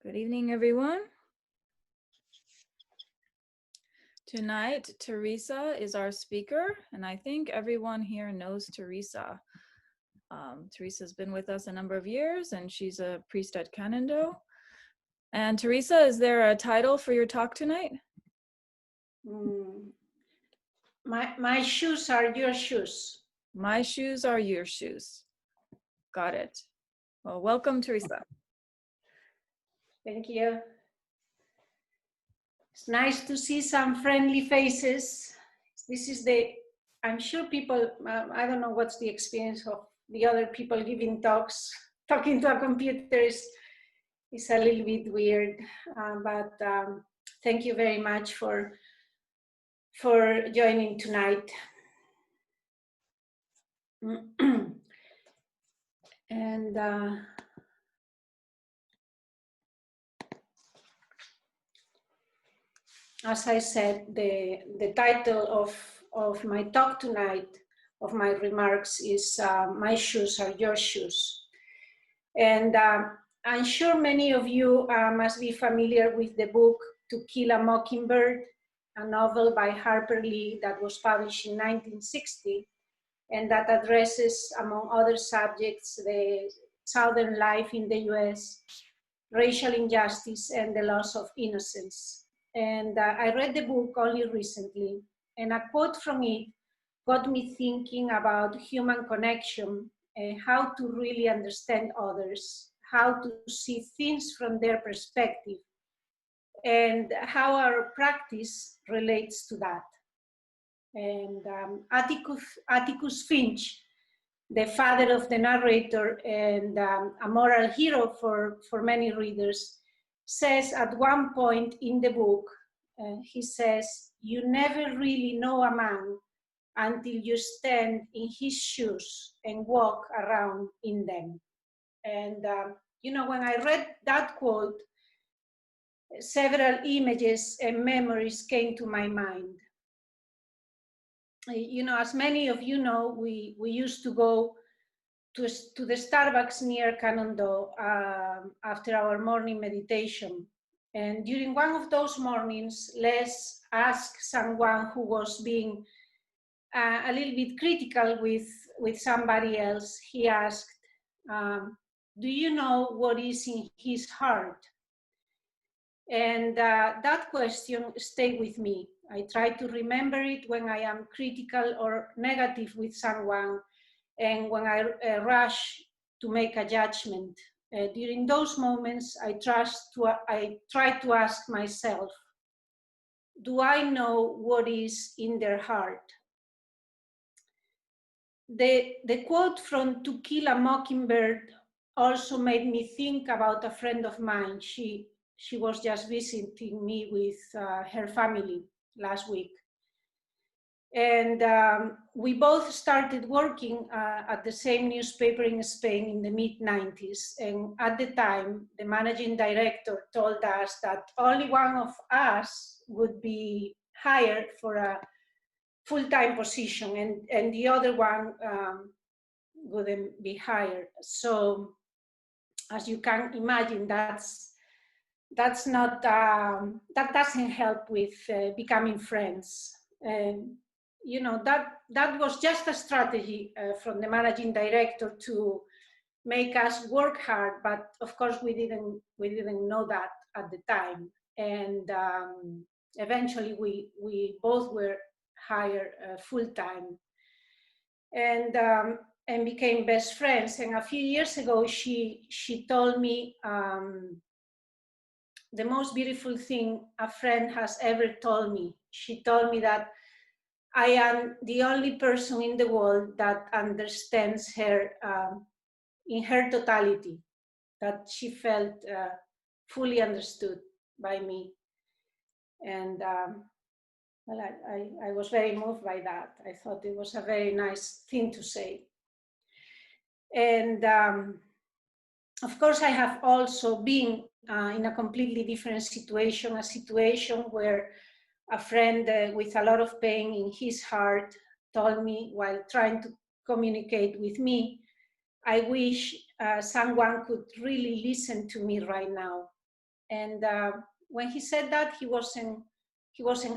Good evening, everyone. Tonight, Teresa is our speaker, and I think everyone here knows Teresa. Teresa's been with us a number of years, and she's a priest at Kannon. And Teresa, is there a title for your talk tonight? My shoes are your shoes. My shoes are your shoes. Got it. Well, welcome, Teresa. Thank you. It's nice to see some friendly faces. This is I'm sure people, I don't know what's the experience of the other people giving talks. Talking to a computer is a little bit weird, but thank you very much for joining tonight. And as I said, the title of my talk tonight, of my remarks, is My Shoes Are Your Shoes. And I'm sure many of you must be familiar with the book To Kill a Mockingbird, a novel by Harper Lee that was published in 1960, and that addresses, among other subjects, the Southern life in the US, racial injustice, and the loss of innocence. And I read the book only recently, and a quote from it got me thinking about human connection, how to really understand others, how to see things from their perspective, and how our practice relates to that. And Atticus Finch, the father of the narrator and a moral hero for many readers, says at one point in the book, he says, "You never really know a man until you stand in his shoes and walk around in them." And when I read that quote, several images and memories came to my mind. As many of you know, we used to go to the Starbucks near Kannon after our morning meditation. And during one of those mornings, Les asked someone who was being a little bit critical with somebody else. He asked, "Do you know what is in his heart?" And that question stayed with me. I try to remember it when I am critical or negative with someone, and when I rush to make a judgment. During those moments, I try to ask myself, do I know what is in their heart? The quote from To Kill a Mockingbird also made me think about a friend of mine. She was just visiting me with her family last week. And we both started working at the same newspaper in Spain in the mid-90s. And at the time, the managing director told us that only one of us would be hired for a full-time position, and the other one wouldn't be hired. So, as you can imagine, that's not that doesn't help with becoming friends. That was just a strategy from the managing director to make us work hard, but of course we didn't know that at the time. And eventually we both were hired full-time and became best friends. And a few years ago she told me the most beautiful thing a friend has ever told me. She told me that I am the only person in the world that understands her in her totality, that she felt fully understood by me. And well, I was very moved by that. I thought it was a very nice thing to say. And of course, I have also been in a completely different situation, a situation where a friend with a lot of pain in his heart told me while trying to communicate with me, "I wish someone could really listen to me right now." And when he said that, he wasn't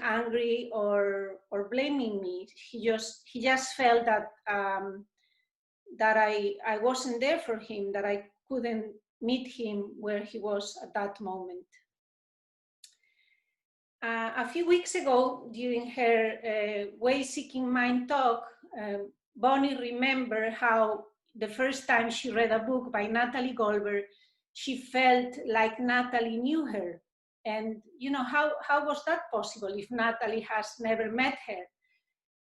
angry or blaming me. He just felt that that I wasn't there for him, that I couldn't meet him where he was at that moment. A few weeks ago, during her Way-Seeking Mind talk, Bonnie remembered how the first time she read a book by Natalie Goldberg, she felt like Natalie knew her. And how was that possible if Natalie has never met her?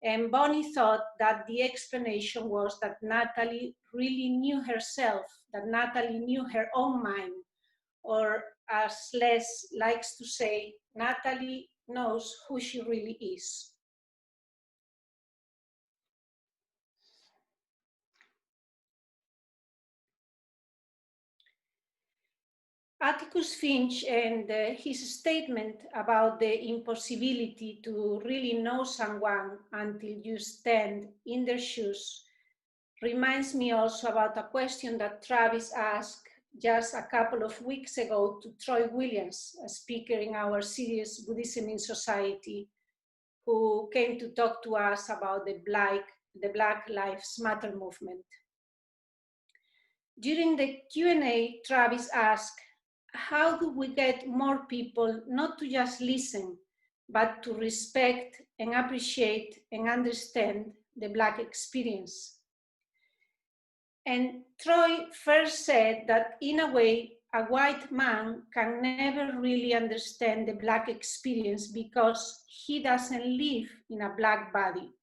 And Bonnie thought that the explanation was that Natalie really knew herself, that Natalie knew her own mind, or as Les likes to say, Natalie knows who she really is. Atticus Finch and his statement about the impossibility to really know someone until you stand in their shoes reminds me also about a question that Travis asked just a couple of weeks ago to Troy Williams, a speaker in our series Buddhism in Society, who came to talk to us about the Black Lives Matter movement. During the Q&A, Travis asked, how do we get more people not to just listen, but to respect and appreciate and understand the Black experience? And Troy first said that in a way, a white man can never really understand the Black experience because he doesn't live in a Black body.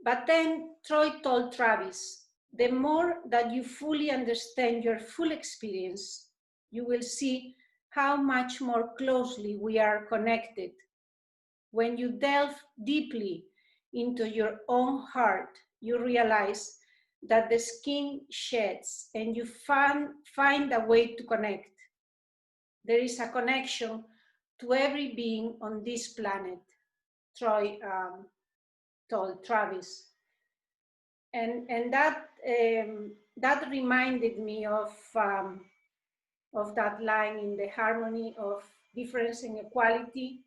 But then Troy told Travis, the more that you fully understand your full experience, you will see how much more closely we are connected. When you delve deeply into your own heart, you realize that the skin sheds and you find a way to connect. There is a connection to every being on this planet, Troy told Travis. And that reminded me of that line in the harmony of difference and equality.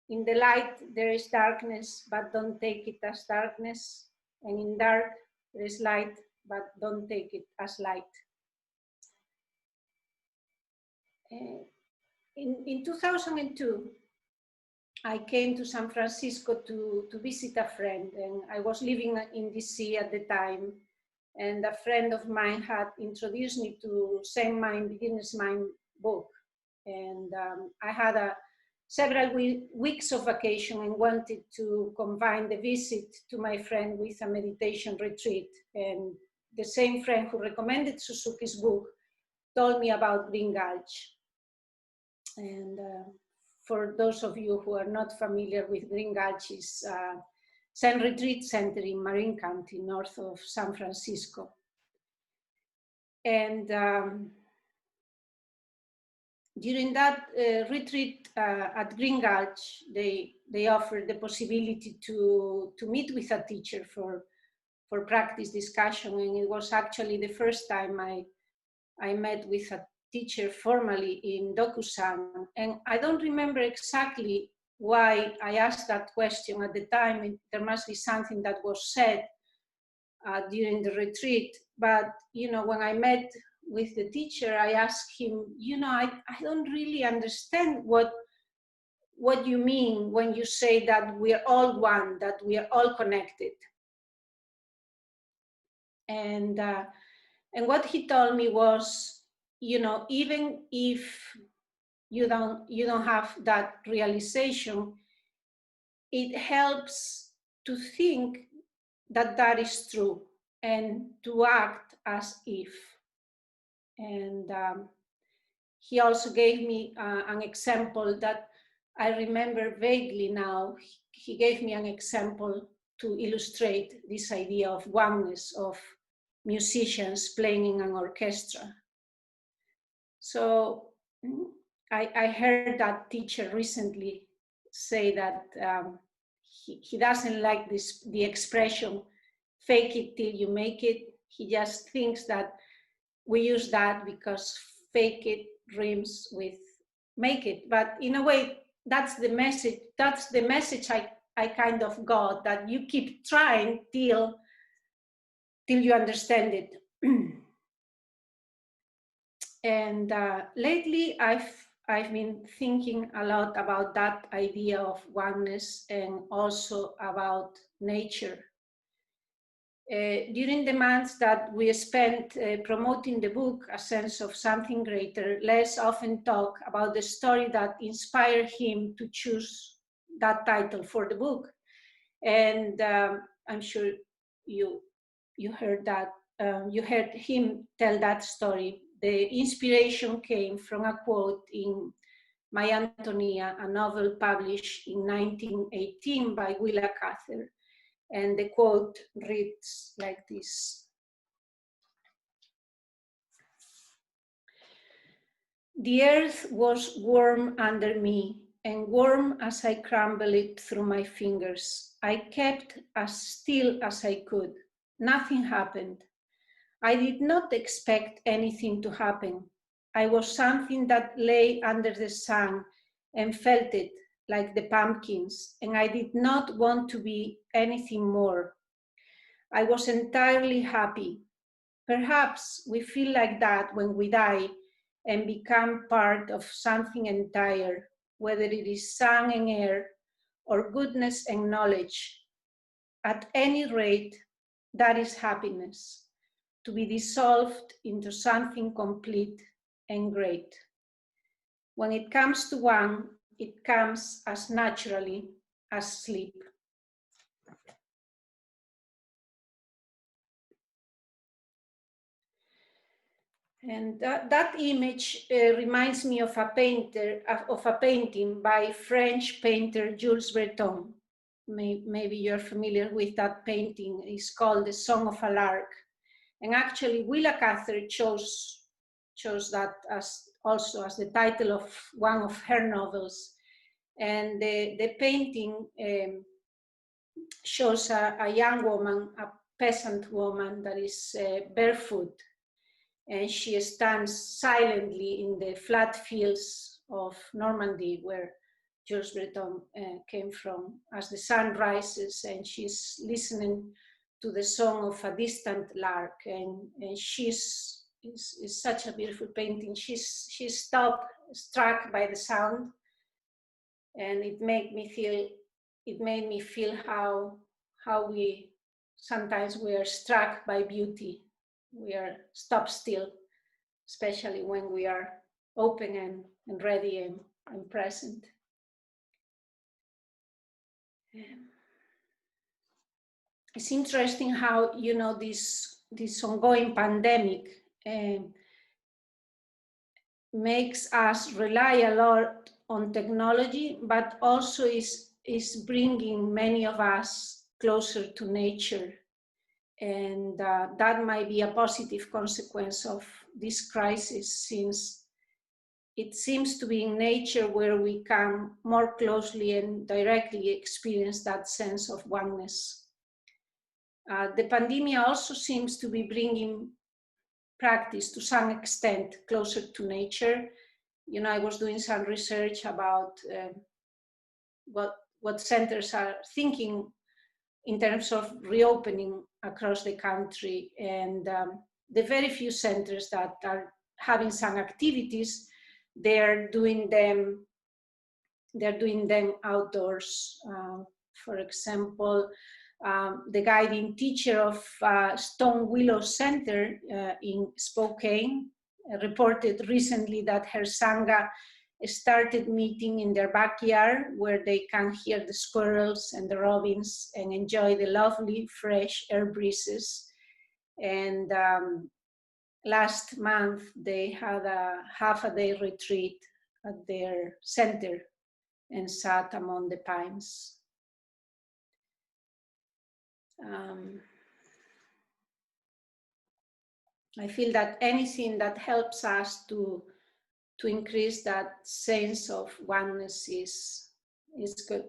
In the light, there is darkness, but don't take it as darkness. And in dark, there is light, but don't take it as light. In 2002, I came to San Francisco to visit a friend, and I was living in DC at the time. And a friend of mine had introduced me to Zen Mind, Beginner's Mind book. And I had several weeks of vacation and wanted to combine the visit to my friend with a meditation retreat. And the same friend who recommended Suzuki's book told me about Green Gulch. And for those of you who are not familiar with Green Gulch, is Zen Retreat Center in Marin County, north of San Francisco. And during that retreat at Green Gulch, they offered the possibility to meet with a teacher for practice discussion. And it was actually the first time I met with a teacher formally in Dokusan. And I don't remember exactly why I asked that question at the time. There must be something that was said during the retreat. But, when I met with the teacher, I asked him, I don't really understand what you mean when you say that we are all one, that we are all connected. And what he told me was, even if you don't have that realization, it helps to think that that is true and to act as if. And he also gave me an example that I remember vaguely now. He gave me an example to illustrate this idea of oneness, of musicians playing in an orchestra. So I heard that teacher recently say that he doesn't like the expression, fake it till you make it. He just thinks that we use that because fake it rhymes with make it. But in a way, that's the message. That's the message I kind of got, that you keep trying till you understand it. And lately, I've been thinking a lot about that idea of oneness and also about nature. During the months that we spent promoting the book, A Sense of Something Greater, Les often talk about the story that inspired him to choose that title for the book. And I'm sure you heard that, you heard him tell that story. The inspiration came from a quote in My Antonia, a novel published in 1918 by Willa Cather. And the quote reads like this: "The earth was warm under me, and warm as I crumbled it through my fingers. I kept as still as I could. Nothing happened. I did not expect anything to happen. I was something that lay under the sun and felt it, like the pumpkins, and I did not want to be anything more. I was entirely happy. Perhaps we feel like that when we die and become part of something entire, whether it is sun and air or goodness and knowledge. At any rate, that is happiness, to be dissolved into something complete and great. When it comes to one, it comes as naturally as sleep." And that image reminds me of a painting by French painter Jules Breton. Maybe you're familiar with that painting. It's called The Song of a Lark. And actually, Willa Cather chose that as also as the title of one of her novels. And the painting shows a young woman, a peasant woman that is barefoot, and she stands silently in the flat fields of Normandy, where Jules Breton came from, as the sun rises, and she's listening to the song of a distant lark, and she's such a beautiful painting. She's struck by the sound, and it made me feel how we sometimes we are struck by beauty. We are stopped still, especially when we are open and ready and present. It's interesting how, you know, this ongoing pandemic makes us rely a lot on technology, but also is bringing many of us closer to nature. And that might be a positive consequence of this crisis, since it seems to be in nature where we can more closely and directly experience that sense of oneness. The pandemic also seems to be bringing practice to some extent closer to nature. You know, I was doing some research about what centers are thinking in terms of reopening across the country, and the very few centers that are having some activities, they're doing them outdoors. For example, the guiding teacher of Stone Willow Center in Spokane reported recently that her Sangha started meeting in their backyard, where they can hear the squirrels and the robins and enjoy the lovely fresh air breezes. And last month they had a half-a-day retreat at their center and sat among the pines. I feel that anything that helps us to increase that sense of oneness is good.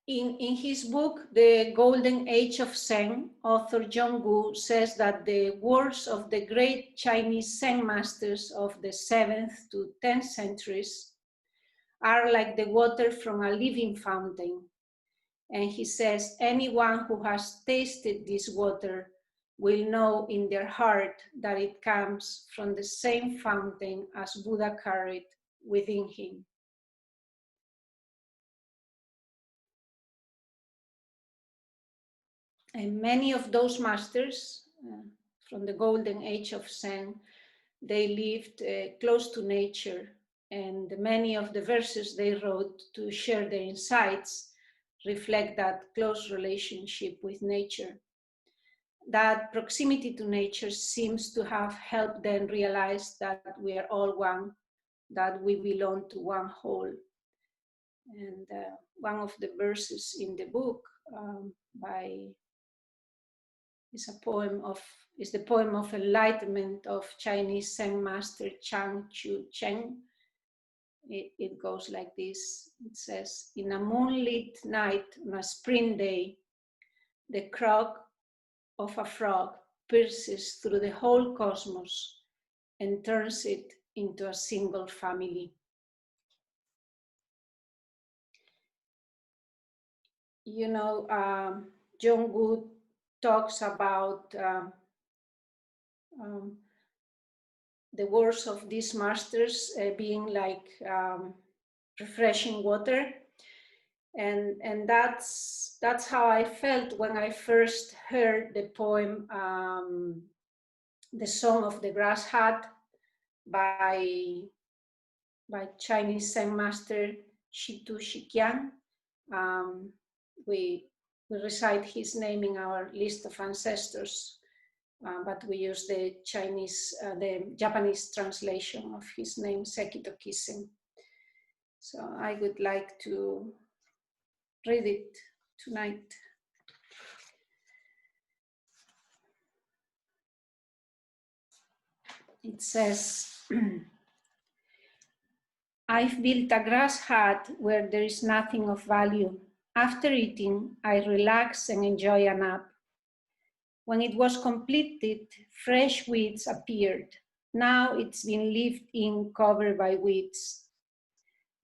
In his book, The Golden Age of Zen, author John Gu says that the works of the great Chinese Zen masters of the 7th to 10th centuries are like the water from a living fountain. And he says, anyone who has tasted this water will know in their heart that it comes from the same fountain as Buddha carried within him. And many of those masters from the golden age of Zen, they lived close to nature, and many of the verses they wrote to share their insights reflect that close relationship with nature. That proximity to nature seems to have helped them realize that we are all one, that we belong to one whole. And one of the verses in the book is the poem of enlightenment of Chinese Zen master Chang Chu Cheng. It goes like this. It says, in a moonlit night on a spring day, the croak of a frog pierces through the whole cosmos and turns it into a single family. You know, John Gu talks about the words of these masters being like refreshing water, and that's how I felt when I first heard the poem The Song of the Grass Hat by Chinese Zen master Shitu Shikian. We recite his name in our list of ancestors, but we use the Japanese translation of his name, Sekito Kisen. So I would like to read it tonight. It says, I've built a grass hut where there is nothing of value. After eating, I relax and enjoy a nap. When it was completed, fresh weeds appeared. Now it's been lived in, covered by weeds.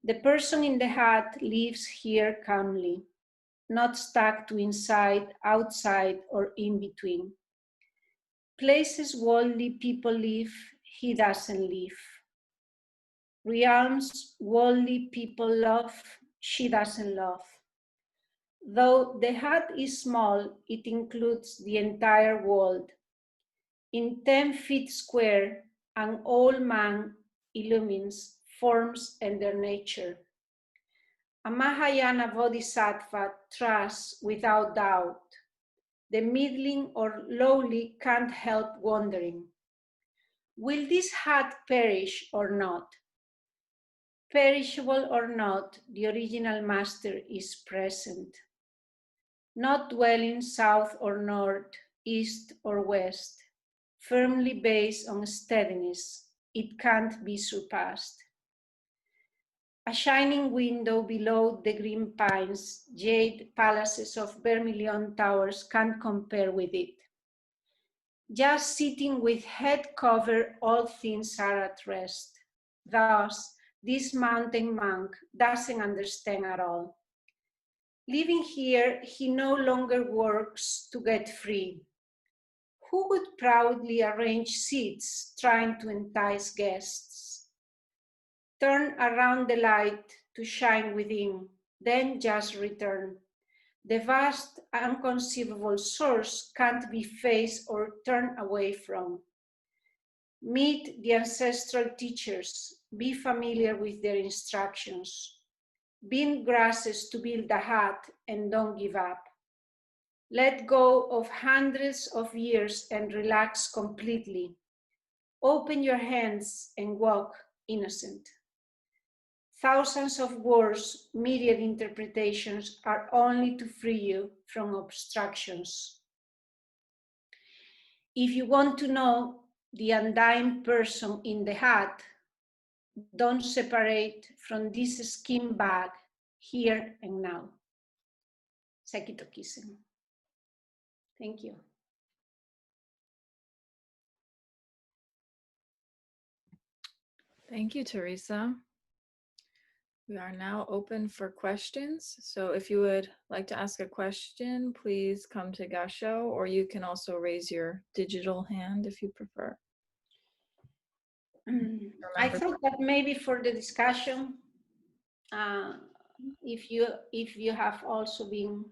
The person in the hut lives here calmly, not stuck to inside, outside, or in between. Places worldly people live, he doesn't live. Realms worldly people love, she doesn't love. Though the hut is small, it includes the entire world. In 10 feet square, an old man illumines forms and their nature. A Mahayana Bodhisattva trusts without doubt. The middling or lowly can't help wondering, will this hut perish or not? Perishable or not, the original master is present. Not dwelling south or north, east or west, firmly based on steadiness, it can't be surpassed. A shining window below the green pines, jade palaces of vermilion towers can't compare with it. Just sitting with head covered, all things are at rest. Thus, this mountain monk doesn't understand at all. Living here, he no longer works to get free. Who would proudly arrange seats trying to entice guests? Turn around the light to shine within, then just return. The vast, unconceivable source can't be faced or turned away from. Meet the ancestral teachers, be familiar with their instructions. Bend grasses to build a hut and don't give up. Let go of hundreds of years and relax completely. Open your hands and walk innocent. Thousands of words, myriad interpretations are only to free you from obstructions. If you want to know the undying person in the hut, don't separate from this skin bag here and now. Sekitokisen. Thank you. Thank you, Teresa. We are now open for questions. So if you would like to ask a question, please come to Gasho, or you can also raise your digital hand if you prefer. I thought that maybe for the discussion, if you have also been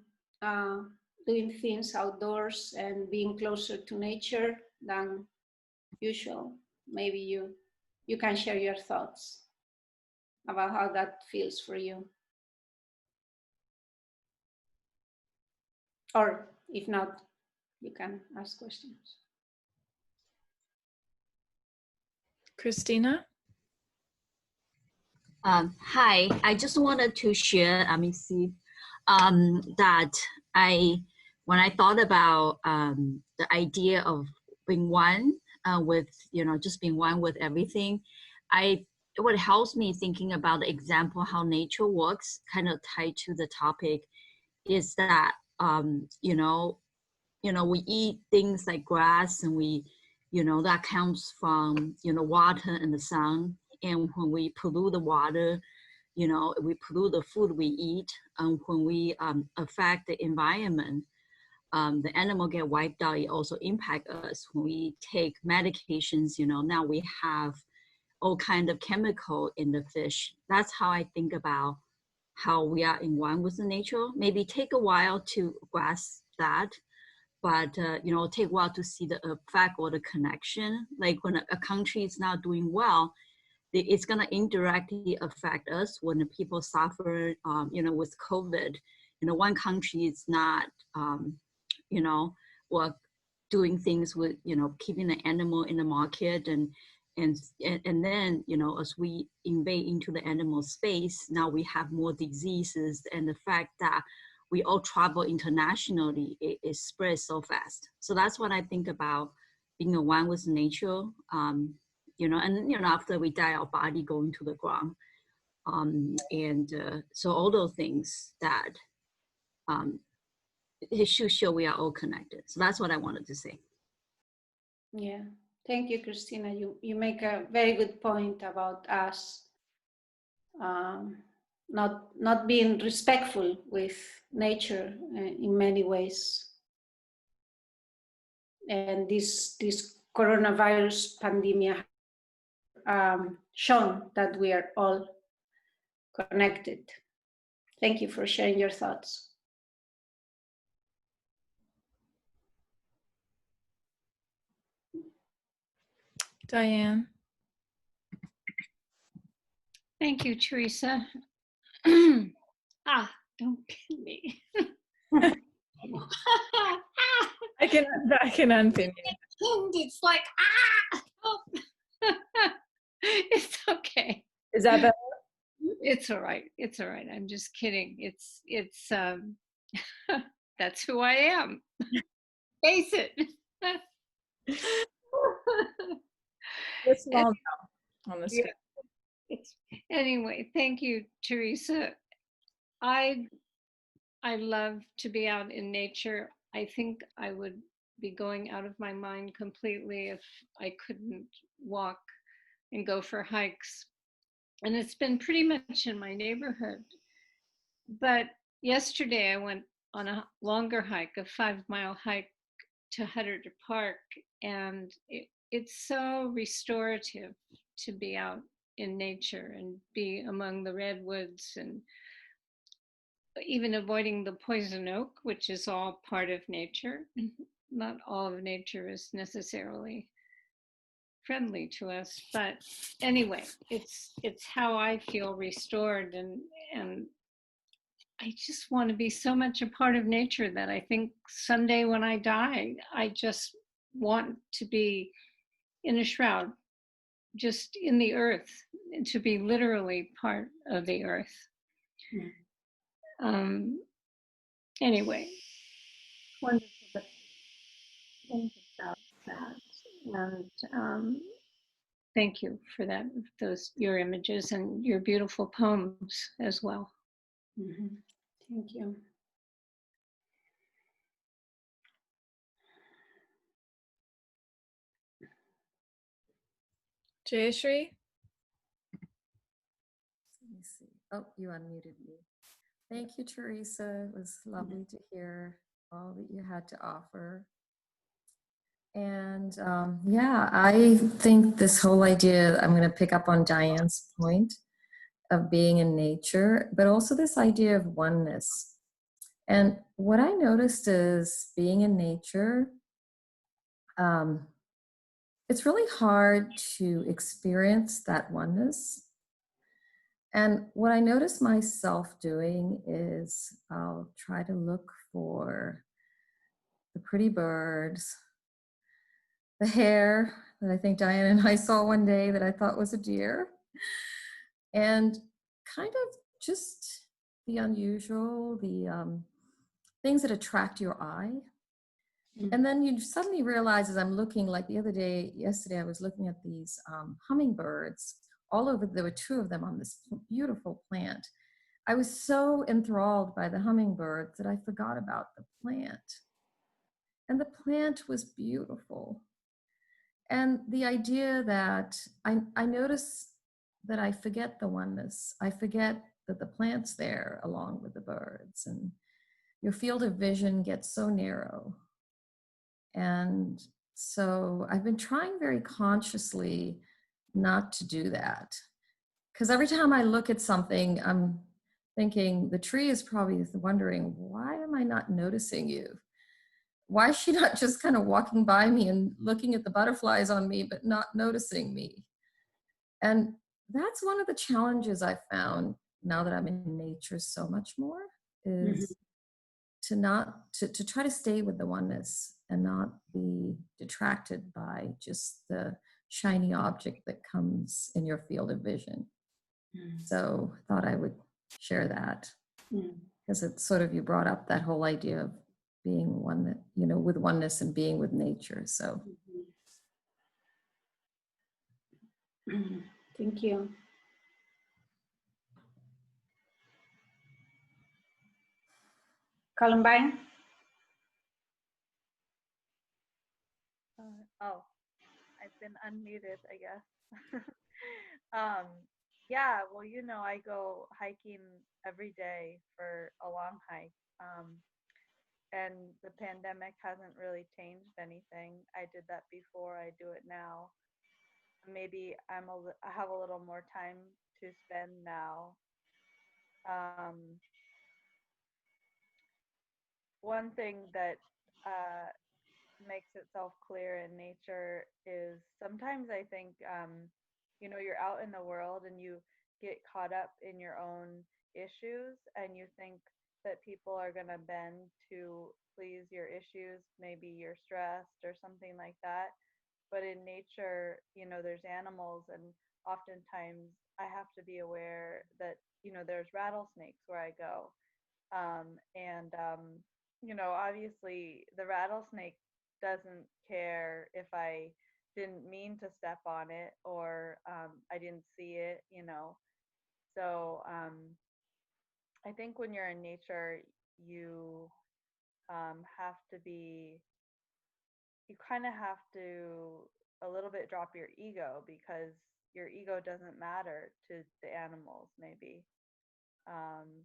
doing things outdoors and being closer to nature than usual, maybe you can share your thoughts about how that feels for you. Or if not, you can ask questions. Christina? Hi, I just wanted to share, that when I thought about the idea of being one with, just being one with everything, what helps me thinking about the example how nature works, kind of tied to the topic, is that, we eat things like grass, and that comes from, water and the sun. And when we pollute the water, we pollute the food we eat. And when we affect the environment, the animal get wiped out. It also impact us. When we take medications, now we have all kind of chemical in the fish. That's how I think about how we are in one with the nature. Maybe take a while to grasp that, but take a while to see the effect or the connection. Like when a country is not doing well, it's going to indirectly affect us. When the people suffer, with COVID, one country is not, or doing things with, keeping the animal in the market, and then, as we invade into the animal space, now we have more diseases, and the fact that we all travel internationally, it spreads so fast. So that's what I think about being a one with nature. After we die, our body going to the ground. So all those things that it should show we are all connected. So that's what I wanted to say. Yeah, thank you, Christina. You make a very good point about us not being respectful with nature in many ways. And this coronavirus pandemic shown that we are all connected. Thank you for sharing your thoughts. Diane? Thank you, Teresa. Don't pin me. I can unpin you. It's like, help. It's okay. Is that better? It's all right. It's all right. I'm just kidding. It's that's who I am. Face it. It's small on the screen. Anyway, thank you, Teresa. I love to be out in nature. I think I would be going out of my mind completely if I couldn't walk and go for hikes. And it's been pretty much in my neighborhood. But yesterday I went on a longer hike, a 5-mile hike to Hutter Park, and it's so restorative to be out in nature and be among the redwoods, and even avoiding the poison oak, which is all part of nature. Not all of nature is necessarily friendly to us, but anyway, it's how I feel restored, and I just want to be so much a part of nature that I think someday when I die, I just want to be in a shroud, just in the earth, to be literally part of the earth. Anyway, wonderful to think about that, and thank you for that, your images and your beautiful poems as well. Mm-hmm. Thank you. Jayashri? Let me see. Oh, you unmuted me. Thank you, Teresa. It was lovely to hear all that you had to offer. And yeah, I think this whole idea, I'm going to pick up on Diane's point of being in nature, but also this idea of oneness. And what I noticed is being in nature, it's really hard to experience that oneness. And what I notice myself doing is I'll try to look for the pretty birds, the hare that I think Diane and I saw one day that I thought was a deer, and kind of just the unusual, the things that attract your eye. And then you suddenly realize, as I'm looking, like yesterday, I was looking at these hummingbirds all over. There were two of them on this beautiful plant. I was so enthralled by the hummingbirds that I forgot about the plant. And the plant was beautiful. And the idea that I notice that I forget the oneness. I forget that the plant's there along with the birds. And your field of vision gets so narrow. And so I've been trying very consciously not to do that. Because every time I look at something, I'm thinking the tree is probably wondering, why am I not noticing you? Why is she not just kind of walking by me and looking at the butterflies on me, but not noticing me? And that's one of the challenges I found now that I'm in nature so much more, is to try to stay with the oneness and not be detracted by just the shiny object that comes in your field of vision. So I thought I would share that, because it's sort of, you brought up that whole idea of being one, that, you know, with oneness and being with nature. So Thank you. Columbine? Oh, I've been unmuted, I guess. Yeah, well, you know, I go hiking every day for a long hike. And the pandemic hasn't really changed anything. I did that before, I do it now. Maybe I have a little more time to spend now. One thing that makes itself clear in nature is sometimes I think, you know, you're out in the world and you get caught up in your own issues and you think that people are going to bend to please your issues. Maybe you're stressed or something like that. But in nature, you know, there's animals, and oftentimes I have to be aware that, you know, there's rattlesnakes where I go. And you know, obviously the rattlesnake doesn't care if I didn't mean to step on it, or I didn't see it, you know. So I think when you're in nature, you have to be, you kind of have to a little bit drop your ego, because your ego doesn't matter to the animals, maybe. Um,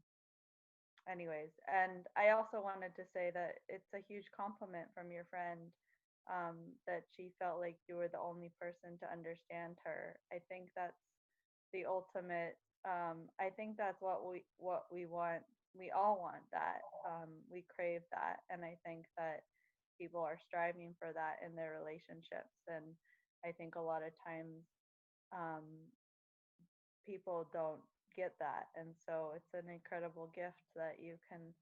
Anyways, and I also wanted to say that it's a huge compliment from your friend, that she felt like you were the only person to understand her. I think that's the ultimate. I think that's what we want. We all want that. We crave that, and I think that people are striving for that in their relationships. And I think a lot of times, um, people don't get that. And so it's an incredible gift that you can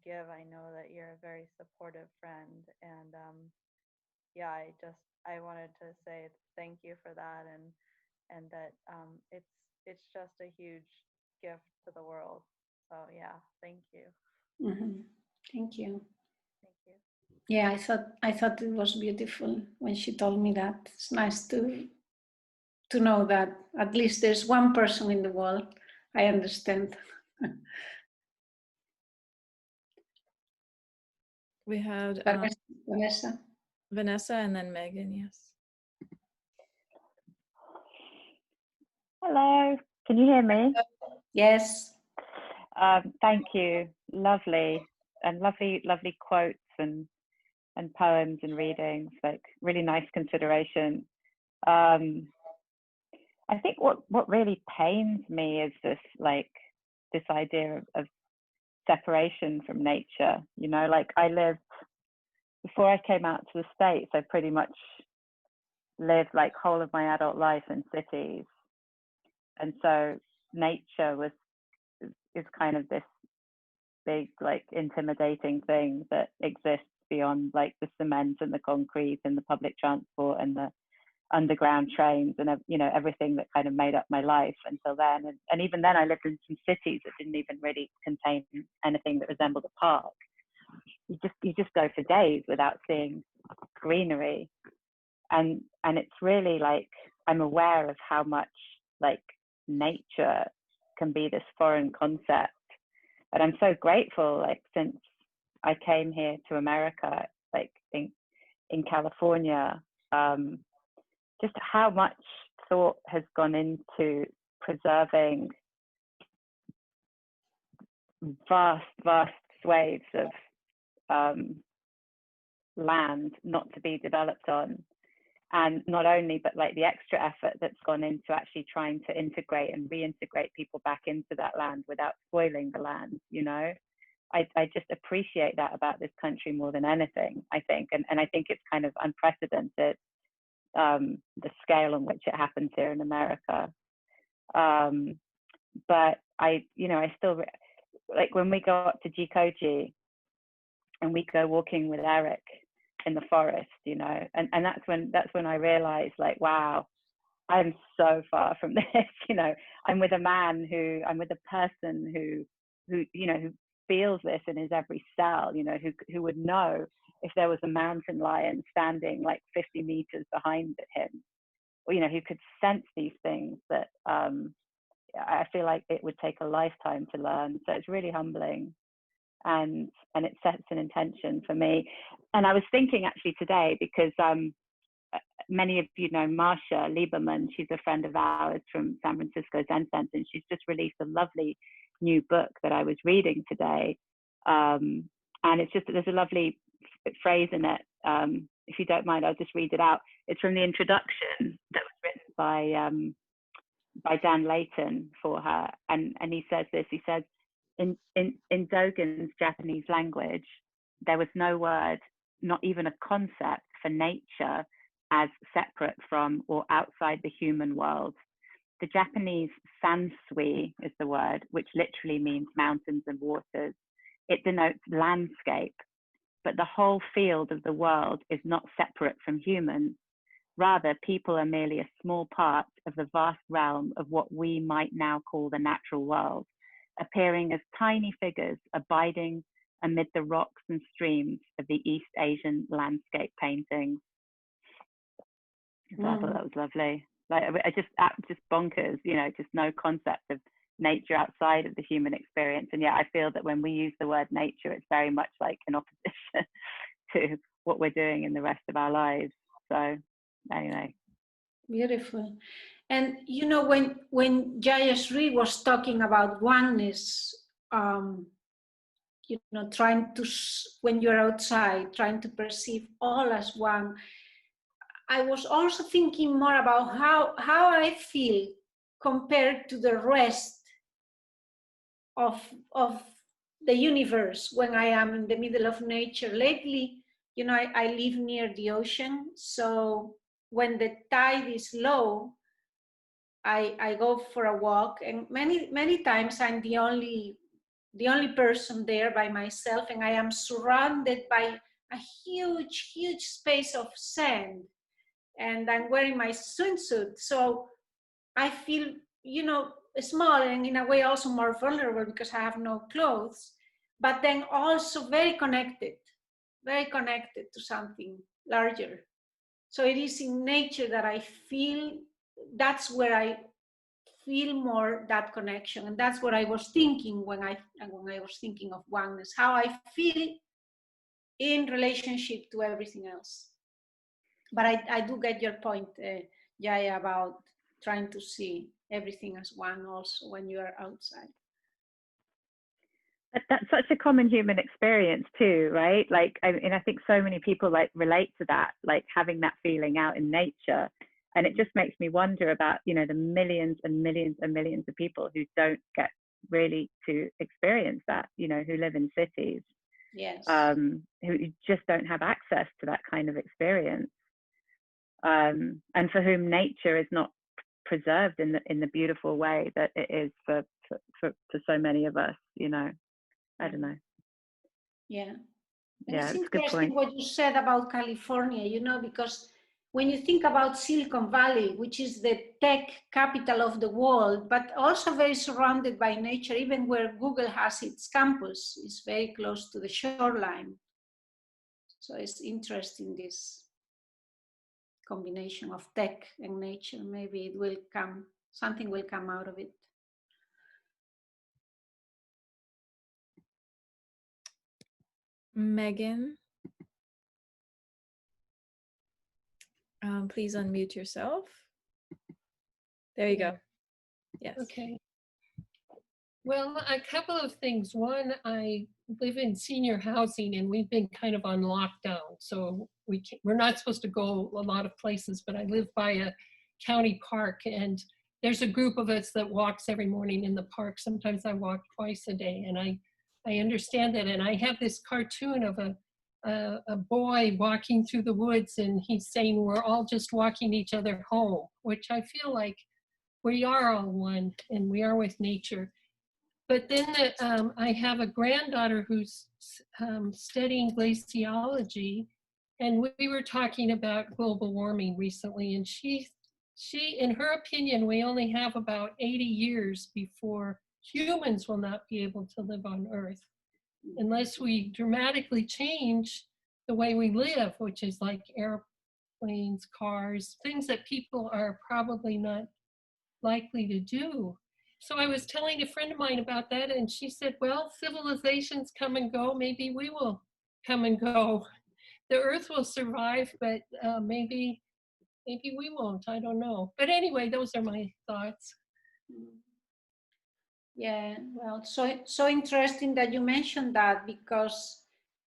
give. I know that you're a very supportive friend. And yeah, I wanted to say thank you for that, and that it's just a huge gift to the world. So yeah, thank you. Thank you. Thank you. Yeah, I thought it was beautiful when she told me that. It's nice to know that at least there's one person in the world I understand. We had Vanessa. Vanessa and then Megan, yes. Hello, can you hear me? Yes. Thank you. Lovely and lovely quotes and poems and readings. Like really nice consideration. I think what really pains me is this idea of separation from nature. You know, like I lived before I came out to the States. I pretty much lived like whole of my adult life in cities, and so nature is kind of this big, like, intimidating thing that exists beyond like the cement and the concrete and the public transport and the underground trains and everything that kind of made up my life until then. And even then I lived in some cities that didn't even really contain anything that resembled a park. You just go for days without seeing greenery, and it's really like I'm aware of how much like nature can be this foreign concept. And I'm so grateful, like, since I came here to America, like in California, just how much thought has gone into preserving vast swathes of land not to be developed on. And not only, but like the extra effort that's gone into actually trying to integrate and reintegrate people back into that land without spoiling the land, you know? I just appreciate that about this country more than anything, I think. And I think it's kind of unprecedented, the scale on which it happens here in America. But I still, like when we go up to Jikoji and we go walking with Eric in the forest, you know, and that's when I realized, like, wow, I'm so far from this. You know, I'm with a person who feels this in his every cell, you know, who would know if there was a mountain lion standing like 50 meters behind him, or, you know, who could sense these things that I feel like it would take a lifetime to learn. So it's really humbling, and it sets an intention for me. And I was thinking actually today, because many of you know Marsha Lieberman. She's a friend of ours from San Francisco Zen Center, and she's just released a lovely new book that I was reading today. And it's just, there's a lovely phrase in it. If you don't mind, I'll just read it out. It's from the introduction that was written by Dan Layton for her, and he says this. He says, in Dogen's Japanese language, there was no word, not even a concept, for nature as separate from or outside the human world. The Japanese sansui is the word, which literally means mountains and waters. It denotes landscape, but the whole field of the world is not separate from humans. Rather, people are merely a small part of the vast realm of what we might now call the natural world, appearing as tiny figures abiding amid the rocks and streams of the East Asian landscape paintings. So I thought that was lovely. Like, I just bonkers, you know, just no concept of nature outside of the human experience. And yet I feel that when we use the word nature, it's very much like an opposition to what we're doing in the rest of our lives. So anyway. Beautiful. And you know, when Jayashree was talking about oneness, you know, when you're outside, trying to perceive all as one, I was also thinking more about how I feel compared to the rest of the universe when I am in the middle of nature. Lately, you know, I live near the ocean, so when the tide is low, I go for a walk, and many times I'm the only person there by myself, and I am surrounded by a huge space of sand, and I'm wearing my swimsuit, so I feel, you know, small, and in a way also more vulnerable because I have no clothes, but then also very connected to something larger. So it is in nature that I feel, that's where I feel more that connection. And that's what I was thinking when I was thinking of oneness, how I feel in relationship to everything else. But I do get your point, Jaya, about trying to see everything as one also when you are outside. That's such a common human experience too, right? Like, I mean, I think so many people like relate to that, like having that feeling out in nature. And it just makes me wonder about, you know, the millions and millions and millions of people who don't get really to experience that, you know, who live in cities, Yes. who just don't have access to that kind of experience. And for whom nature is not preserved in the beautiful way that it is for so many of us, you know. I don't know. Yeah. Yeah, It's it's a good interesting point. what you said about California, you know, because when you think about Silicon Valley, which is the tech capital of the world, but also very surrounded by nature, even where Google has its campus, is very close to the shoreline. So it's interesting, this combination of tech and nature. Maybe it will come, something will come out of it. Megan, please unmute yourself. There you go. Yes. Okay. Well, a couple of things. One, I live in senior housing and we've been kind of on lockdown. So we're not supposed to go a lot of places, but I live by a county park and there's a group of us that walks every morning in the park. Sometimes I walk twice a day and I understand that. And I have this cartoon of a boy walking through the woods and he's saying, we're all just walking each other home, which I feel like we are all one and we are with nature. But then I have a granddaughter who's studying glaciology, and we were talking about global warming recently, and she, in her opinion, we only have about 80 years before humans will not be able to live on Earth unless we dramatically change the way we live, which is like airplanes, cars, things that people are probably not likely to do. So I was telling a friend of mine about that and she said, well, civilizations come and go. Maybe we will come and go. The Earth will survive, but maybe we won't. I don't know. But anyway, those are my thoughts. Yeah, well, so interesting that you mentioned that, because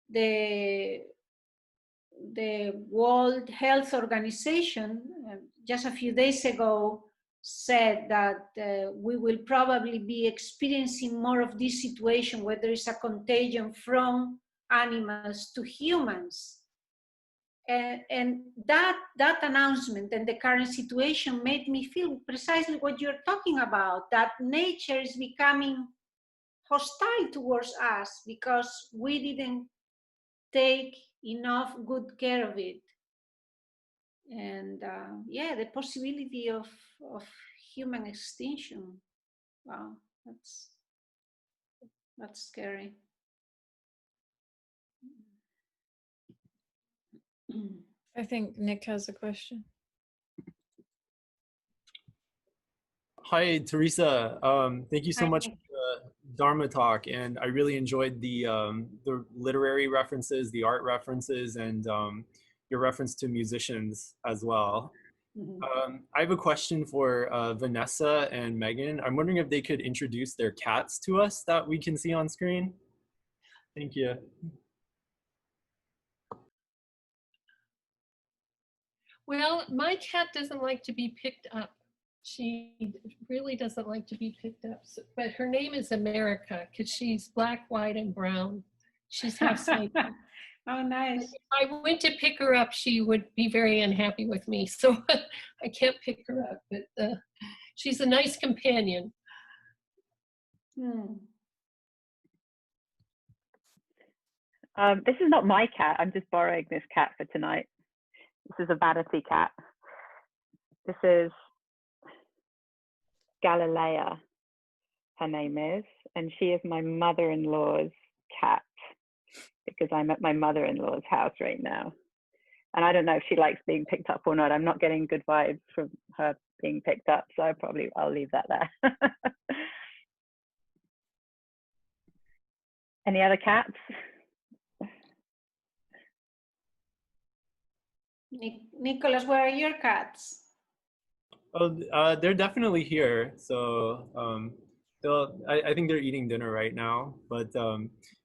the World Health Organization just a few days ago said that we will probably be experiencing more of this situation where there is a contagion from animals to humans. And that announcement and the current situation made me feel precisely what you're talking about, that nature is becoming hostile towards us because we didn't take enough good care of it. And yeah, the possibility of human extinction. Wow, that's scary. I think Nick has a question. Hi, Teresa. Thank you so Hi, much Nick. for the Dharma talk, and I really enjoyed the literary references, the art references, and your reference to musicians as well. I have a question for Vanessa and Megan. I'm wondering if they could introduce their cats to us that we can see on screen. Thank you. Well, my cat doesn't like to be picked up. She really doesn't like to be picked up. So, but her name is America because she's black, white, and brown. She's half Siberian. Oh, nice. If I went to pick her up, she would be very unhappy with me. So I can't pick her up, but she's a nice companion. This is not my cat. I'm just borrowing this cat for tonight. This is a vanity cat. This is Galilea, her name is, and she is my mother-in-law's cat because I'm at my mother-in-law's house right now. And I don't know if she likes being picked up or not. I'm not getting good vibes from her being picked up, so I'll leave that there. Any other cats? Nicholas, where are your cats? Oh, they're definitely here. So I think they're eating dinner right now. But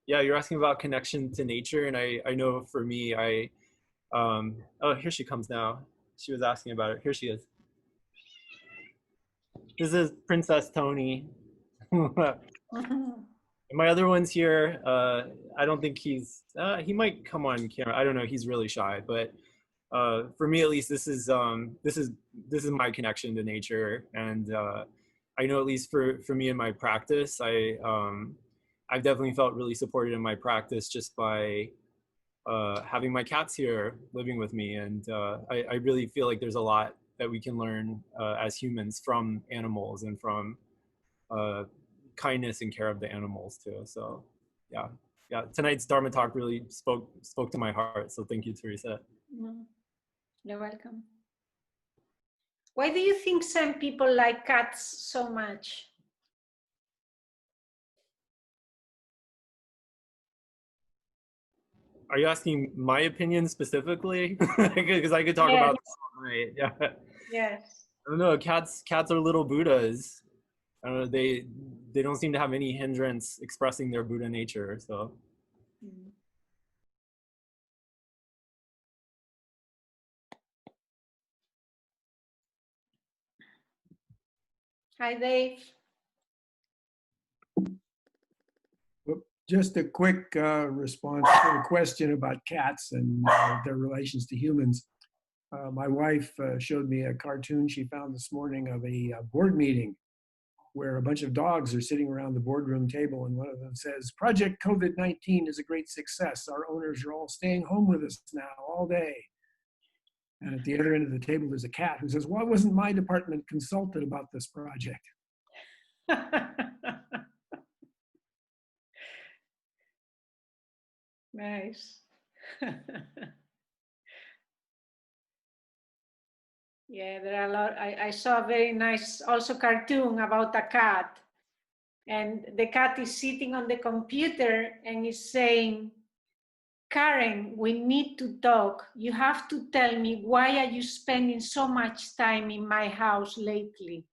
yeah, you're asking about connection to nature, and I know for me, oh, here she comes now. She was asking about it. Here she is. This is Princess Tony. My other one's here. I don't think he might come on camera. I don't know. He's really shy, but for me at least, this is my connection to nature, and I know at least for me in my practice, I've definitely felt really supported in my practice just by having my cats here living with me, and I really feel like there's a lot that we can learn as humans from animals and from uh, kindness and care of the animals too. So yeah, yeah. Tonight's Dharma talk really spoke to my heart. So thank you, Teresa. You're welcome. Why do you think some people like cats so much? Are you asking my opinion specifically? Because I could talk Yes. about this all night. Yeah. Yes. I don't know. Cats are little Buddhas. I don't know. They don't seem to have any hindrance expressing their Buddha nature. So. Hi, Dave. Just a quick response to the question about cats and their relations to humans. My wife showed me a cartoon she found this morning of a board meeting where a bunch of dogs are sitting around the boardroom table, and one of them says, "Project COVID-19 is a great success. Our owners are all staying home with us now all day." And at the other end of the table, there's a cat who says, "Why wasn't my department consulted about this project?" Nice. Yeah, there are a lot. I saw a very nice also cartoon about a cat, and the cat is sitting on the computer and is saying, "Karen, we need to talk. You have to tell me, why are you spending so much time in my house lately?"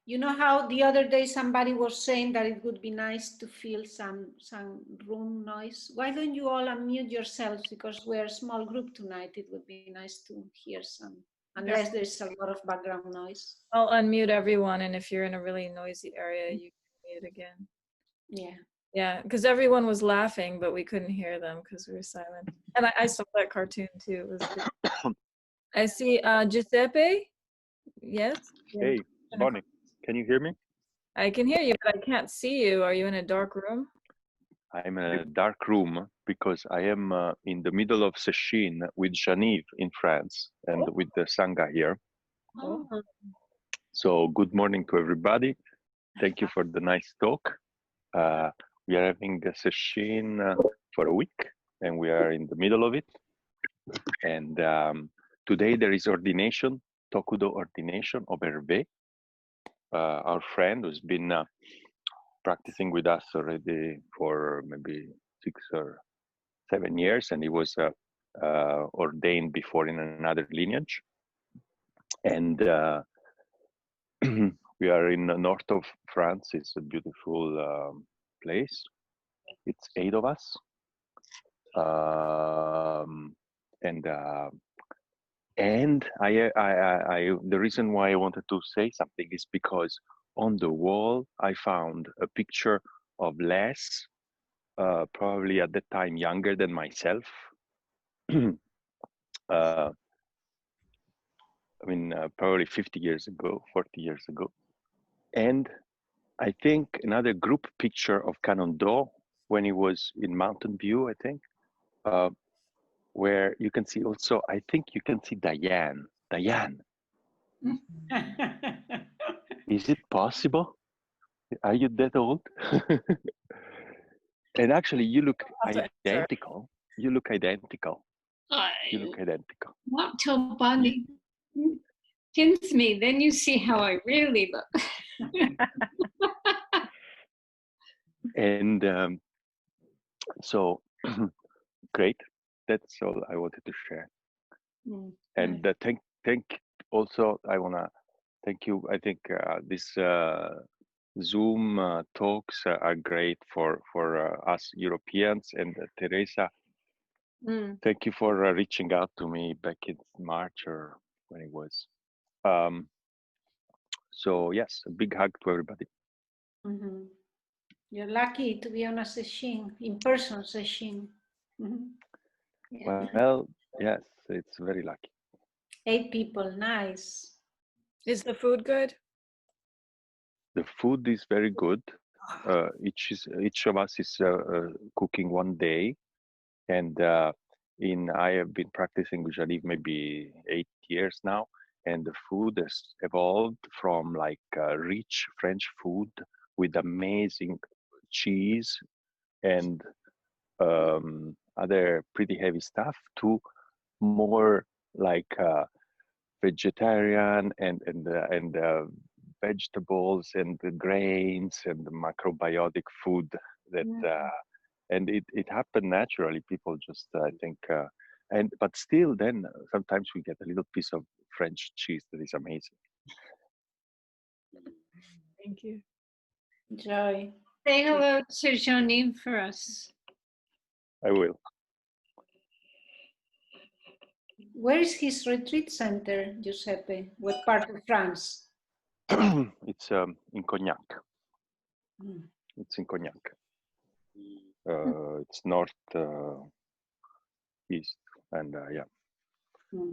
You know how the other day somebody was saying that it would be nice to feel some room noise? Why don't you all unmute yourselves? Because we're a small group tonight. It would be nice to hear some, unless there's a lot of background noise. I'll unmute everyone, and if you're in a really noisy area, you can mute again. Yeah. Yeah, because everyone was laughing, but we couldn't hear them because we were silent. And I saw that cartoon too. It was good. I see Giuseppe. Yes. Hey, Bonnie, can you hear me? I can hear you, but I can't see you. Are you in a dark room? I'm in a dark room because I am in the middle of Sechine with Genevieve in France and with the Sangha here. Oh. So good morning to everybody. Thank you for the nice talk. We are having a Sechine for a week and we are in the middle of it. And today there is ordination, Tokudo ordination of Hervé, our friend who's been practicing with us already for maybe 6 or 7 years, and he was ordained before in another lineage. And we are in the north of France. It's a beautiful place. It's 8 of us. And the reason why I wanted to say something is because on the wall I found a picture of Les, probably at that time younger than myself. I mean, probably 50 years ago, 40 years ago. And I think another group picture of Kannon when he was in Mountain View, I think, where you can see also, I think you can see Diane. Diane, is it possible? Are you that old? And actually, you look identical. You look identical. You look identical. Not till Bunny. pins me, then you see how I really look. And so great. That's all I wanted to share. And thank also, I wanna thank you. I think this Zoom talks are great for us Europeans. And Teresa, thank you for reaching out to me back in March or when it was. So yes, a big hug to everybody. You're lucky to be on a session, in-person session. Yeah. Well, yes, it's very lucky. 8 people, nice. Is the food good? The food is very good. Each of us is cooking one day, and I have been practicing visually maybe 8 years now, and the food has evolved from like rich French food with amazing cheese and other pretty heavy stuff to more like vegetarian and vegetables and the grains and the macrobiotic food that and it happened naturally. People just I think but still then sometimes we get a little piece of French cheese that is amazing. Thank you. Joy. Say hello to Janine for us. I will. Where is his retreat center, Giuseppe? What part of France? It's in Cognac. It's in Cognac. It's north east, and yeah,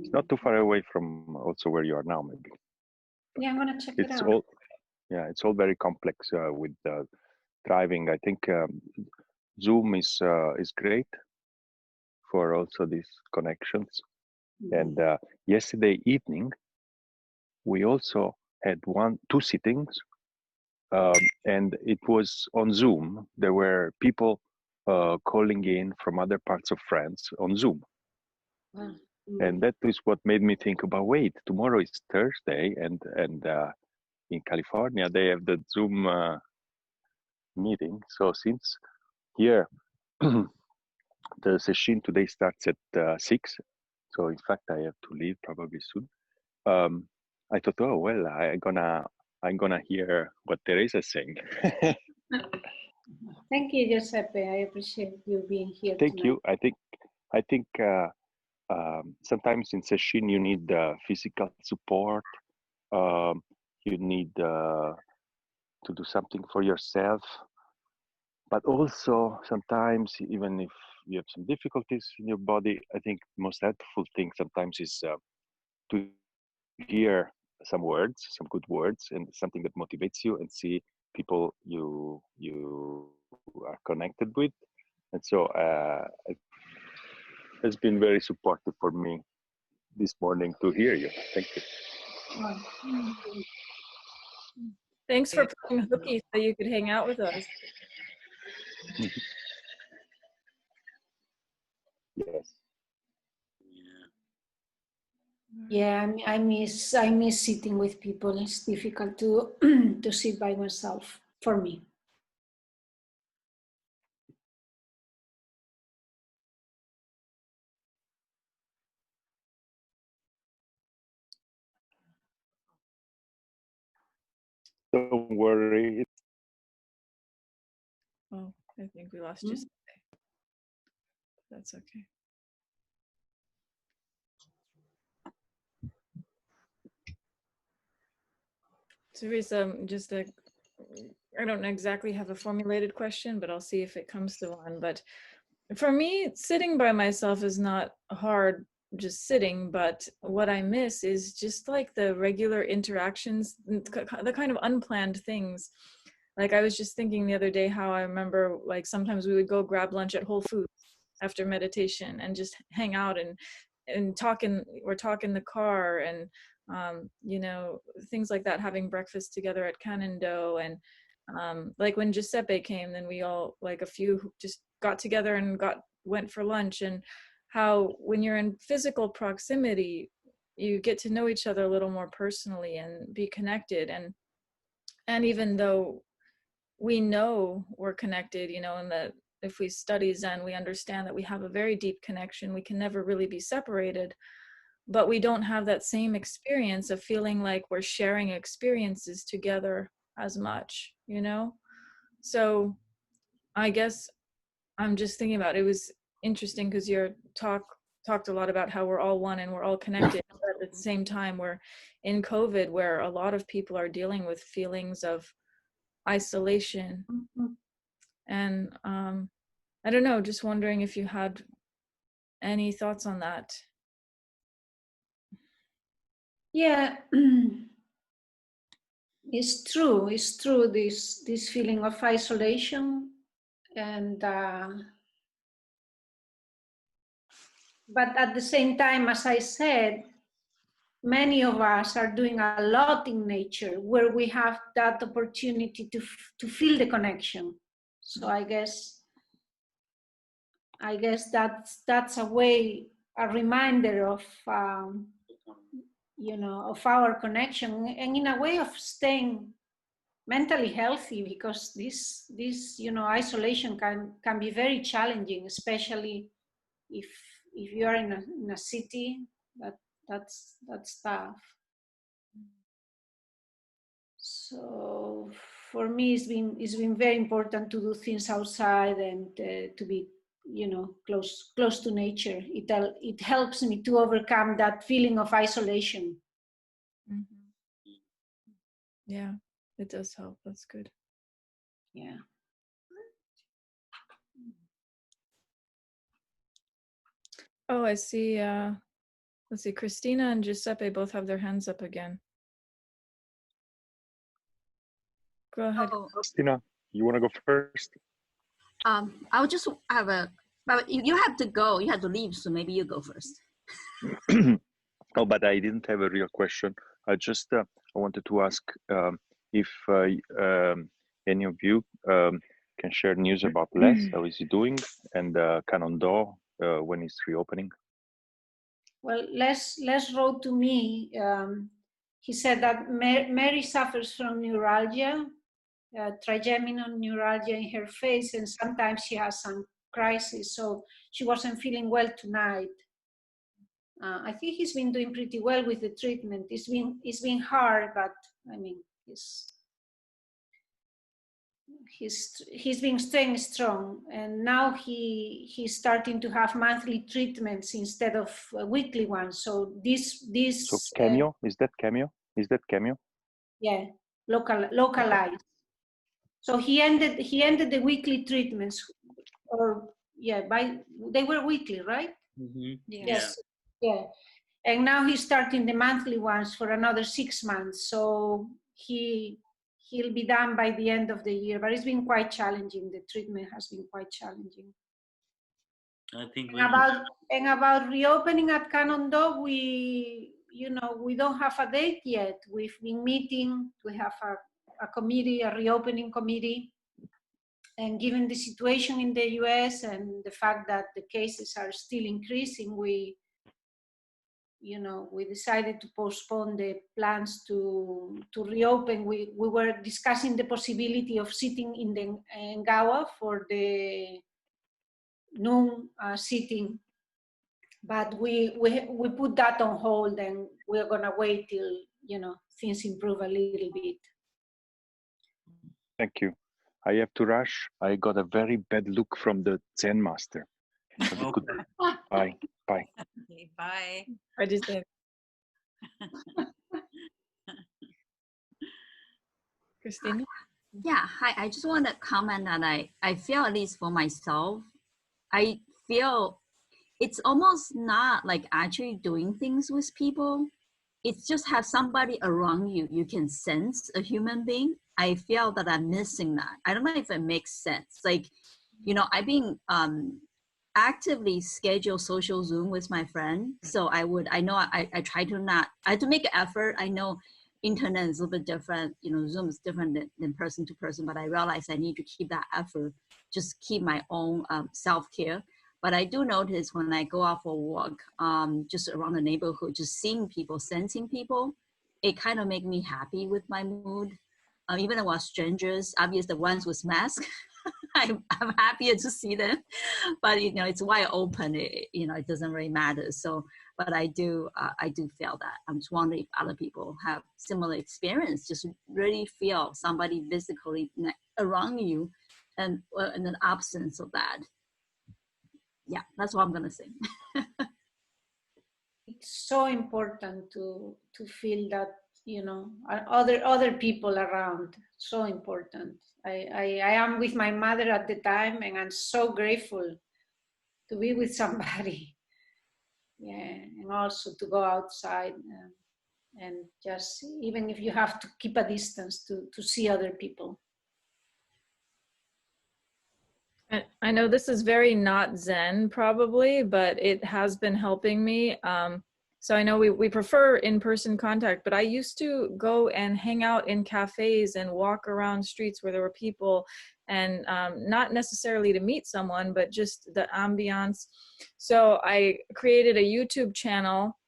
it's not too far away from also where you are now. Maybe. Yeah, I'm gonna check it It's out. all it's all very complex with driving. I think Zoom is great for also these connections. And yesterday evening, we also had 2 sittings, and it was on Zoom. There were people calling in from other parts of France on Zoom. And that is what made me think about, wait, tomorrow is Thursday, and in California, they have the Zoom meeting. So since here, the session today starts at 6, so in fact, I have to leave probably soon. I thought, oh well, I'm gonna hear what Teresa is saying. Thank you, Giuseppe. I appreciate you being here. Thank tonight. you. I think sometimes in session you need physical support. You need to do something for yourself, but also sometimes even if you have some difficulties in your body, I think the most helpful thing sometimes is to hear some words, some good words, and something that motivates you, and see people you are connected with. And so it has been very supportive for me this morning to hear you. Thank you. Thanks for putting Hookie so you could hang out with us. Yes. Yeah, I miss sitting with people. It's difficult to to sit by myself for me. Don't worry. Oh, I think we lost you. That's okay. Teresa, I don't exactly have a formulated question, but I'll see if it comes to one. But for me, sitting by myself is not hard, just sitting, but what I miss is just like the regular interactions, the kind of unplanned things. Like I was just thinking the other day how I remember like sometimes we would go grab lunch at Whole Foods after meditation and just hang out and talk in the car, and you know, things like that, having breakfast together at Kannon and like when Giuseppe came, then we all, like a few, just got together and went for lunch. And how when you're in physical proximity, you get to know each other a little more personally and be connected. And even though we know we're connected, you know, and that if we study Zen, we understand that we have a very deep connection. We can never really be separated, but we don't have that same experience of feeling like we're sharing experiences together as much, you know? So I guess I'm just thinking about, it was interesting because your talked a lot about how we're all one and we're all connected, but at the same time we're in COVID, where a lot of people are dealing with feelings of isolation. And I don't know, just wondering if you had any thoughts on that. Yeah, it's true. It's true. This feeling of isolation, and but at the same time, as I said, many of us are doing a lot in nature where we have that opportunity to feel the connection. So I guess that's a way, a reminder of you know, of our connection, and in a way of staying mentally healthy, because this you know, isolation can be very challenging, especially if you are in a city. That's tough. So for me, it's been very important to do things outside and to be, you know, close to nature. It helps me to overcome that feeling of isolation. Mm-hmm. Yeah, it does help. That's good. Yeah. Oh, I see. Let's see. Christina and Giuseppe both have their hands up again. Go ahead. Oh, Christina, you want to go first? I'll just have but you have to go. You have to leave, so maybe you go first. Oh, but I didn't have a real question. I just I wanted to ask if any of you can share news about Les. How is he doing? And Kannon when it's reopening? Well, Les wrote to me. He said that Mary suffers from neuralgia, trigeminal neuralgia in her face, and sometimes she has some crisis. So she wasn't feeling well tonight. I think he's been doing pretty well with the treatment. It's been hard, but I mean, he's been staying strong, and now he's starting to have monthly treatments instead of weekly ones. So this So Cameo, is that Cameo? Is that Cameo? Yeah, localized. Okay. So he ended the weekly treatments, or yeah, they were weekly, right? Mm-hmm. Yes. Yeah. And now he's starting the monthly ones for another 6 months. So he'll be done by the end of the year, but it's been quite challenging. The treatment has been quite challenging. I think about reopening at Kannon, we don't have a date yet. We've been meeting. We have a committee, a reopening committee, and given the situation in the US and the fact that the cases are still increasing, we decided to postpone the plans to reopen. We were discussing the possibility of sitting in the Ngawa for the noon sitting, but we put that on hold, and we're gonna wait till things improve a little bit. Thank you. I have to rush. I got a very bad look from the Zen master. Okay. Bye. Bye. Okay, bye. I just said. Christina? Yeah, hi. I just want to comment that I feel, at least for myself, I feel it's almost not like actually doing things with people. It's just have somebody around you. You can sense a human being. I feel that I'm missing that. I don't know if it makes sense. Like, I've been actively schedule social Zoom with my friend. So I try to I have to make an effort. I know internet is a little bit different. Zoom is different than person to person, but I realize I need to keep that effort, just keep my own self-care. But I do notice when I go out for a walk, just around the neighborhood, just seeing people, sensing people, it kind of make me happy with my mood. Even though strangers, obviously the ones with masks, I'm happier to see them. But it's wide open. It doesn't really matter. So, but I do feel that. I'm just wondering if other people have similar experience. Just really feel somebody physically around you, and in an absence of that. Yeah, that's what I'm gonna say. It's so important to feel that other people around. So important. I am with my mother at the time, and I'm so grateful to be with somebody. Yeah, and also to go outside and just, even if you have to keep a distance, to see other people. I know this is very not Zen probably, but it has been helping me. So I know we prefer in-person contact, but I used to go and hang out in cafes and walk around streets where there were people, and not necessarily to meet someone, but just the ambiance. So I created a YouTube channel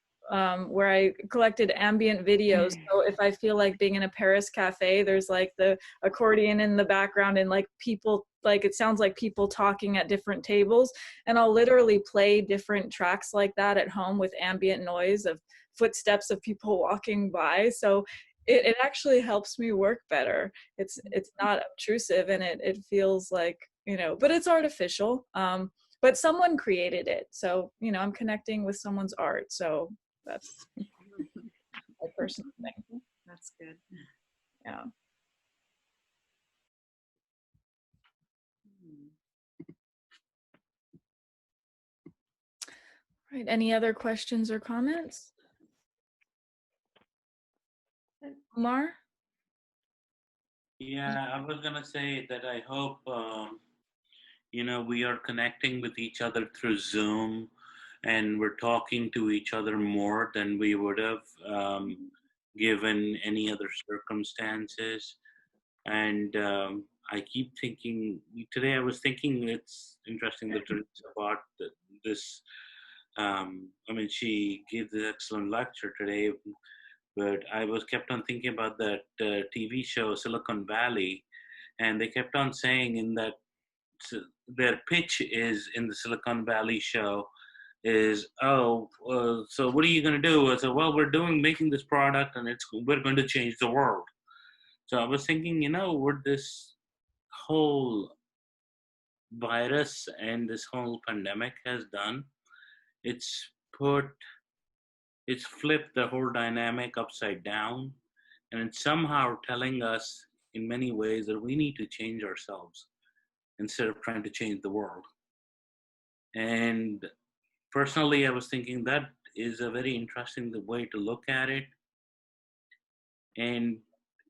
where I collected ambient videos. So if I feel like being in a Paris cafe, there's like the accordion in the background and like people, like it sounds like people talking at different tables, and I'll literally play different tracks like that at home with ambient noise of footsteps of people walking by. So it actually helps me work better. It's not obtrusive, and it feels like, but it's artificial. But someone created it, so I'm connecting with someone's art. So that's my personal thing. That's good. Yeah. Right. Any other questions or comments? Omar? Yeah, I was gonna say that I hope we are connecting with each other through Zoom, and we're talking to each other more than we would have given any other circumstances. And I keep thinking, today I was thinking it's interesting that Teresa bought this. She gave this excellent lecture today, but I was kept on thinking about that TV show Silicon Valley, and they kept on saying in that their pitch is in the Silicon Valley show is, so what are you going to do? I said, well, we're making this product, and we're going to change the world. So I was thinking, what this whole virus and this whole pandemic has done, it's flipped the whole dynamic upside down, and it's somehow telling us in many ways that we need to change ourselves instead of trying to change the world. And personally, I was thinking that is a very interesting way to look at it. And